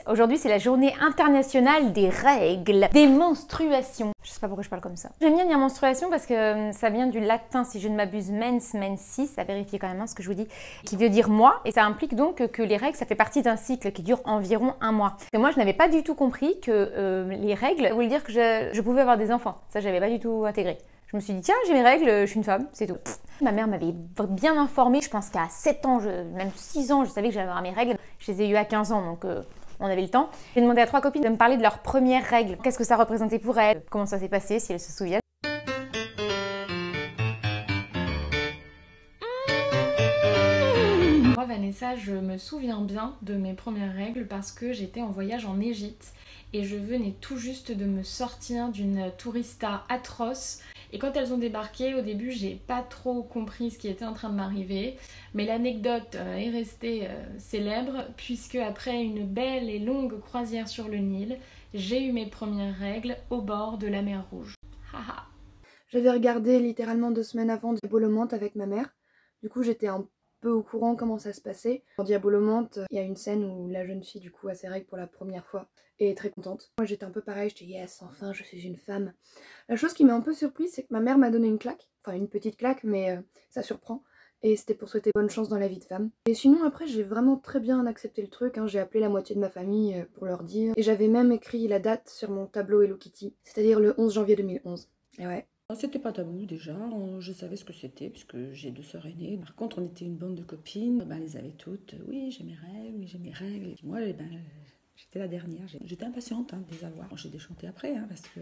Aujourd'hui, c'est la journée internationale des règles, des menstruations. Je sais pas pourquoi je parle comme ça. J'aime bien dire menstruation parce que ça vient du latin, si je ne m'abuse, mens, mensis, à vérifier quand même ce que je vous dis, qui veut dire mois. Et ça implique donc que les règles, ça fait partie d'un cycle qui dure environ un mois. Et moi, je n'avais pas du tout compris que les règles voulaient dire que je pouvais avoir des enfants. Ça, j'avais pas du tout intégré. Je me suis dit, tiens, j'ai mes règles, je suis une femme, c'est tout. Ma mère m'avait bien informée, je pense qu'à 7 ans, même 6 ans, je savais que j'allais avoir mes règles. Je les ai eues à 15 ans, donc on avait le temps. J'ai demandé à 3 copines de me parler de leurs premières règles. Qu'est-ce que ça représentait pour elles, comment ça s'est passé, si elles se souviennent. Moi, Vanessa, je me souviens bien de mes premières règles parce que j'étais en voyage en Égypte et je venais tout juste de me sortir d'une tourista atroce. Et quand elles ont débarqué, au début, j'ai pas trop compris ce qui était en train de m'arriver. Mais l'anecdote est restée célèbre puisque après une belle et longue croisière sur le Nil, j'ai eu mes premières règles au bord de la mer Rouge. Haha. J'avais regardé littéralement 2 semaines avant Diabolomante avec ma mère. Du coup, j'étais un peu au courant comment ça se passait. Dans Diabolomante, il y a une scène où la jeune fille du coup a ses règles pour la première fois et est très contente. Moi, j'étais un peu pareil, j'étais yes, enfin, je suis une femme. La chose qui m'a un peu surprise, c'est que ma mère m'a donné une claque. Enfin, une petite claque, mais ça surprend. Et c'était pour souhaiter bonne chance dans la vie de femme. Et sinon, après, j'ai vraiment très bien accepté le truc. J'ai appelé la moitié de ma famille pour leur dire. Et j'avais même écrit la date sur mon tableau Hello Kitty, c'est-à-dire le 11 janvier 2011. Et ouais. C'était pas tabou déjà, je savais ce que c'était puisque j'ai 2 sœurs aînées. Par contre, on était une bande de copines, elles les avaient toutes. Oui, j'ai mes règles, oui, j'ai mes règles. Et moi, j'étais la dernière. J'étais impatiente de les avoir. J'ai déchanté après parce que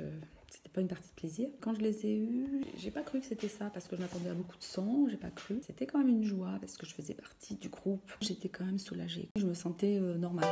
c'était pas une partie de plaisir. Quand je les ai eues, j'ai pas cru que c'était ça parce que je m'attendais à beaucoup de sang. J'ai pas cru. C'était quand même une joie parce que je faisais partie du groupe. J'étais quand même soulagée. Je me sentais normale.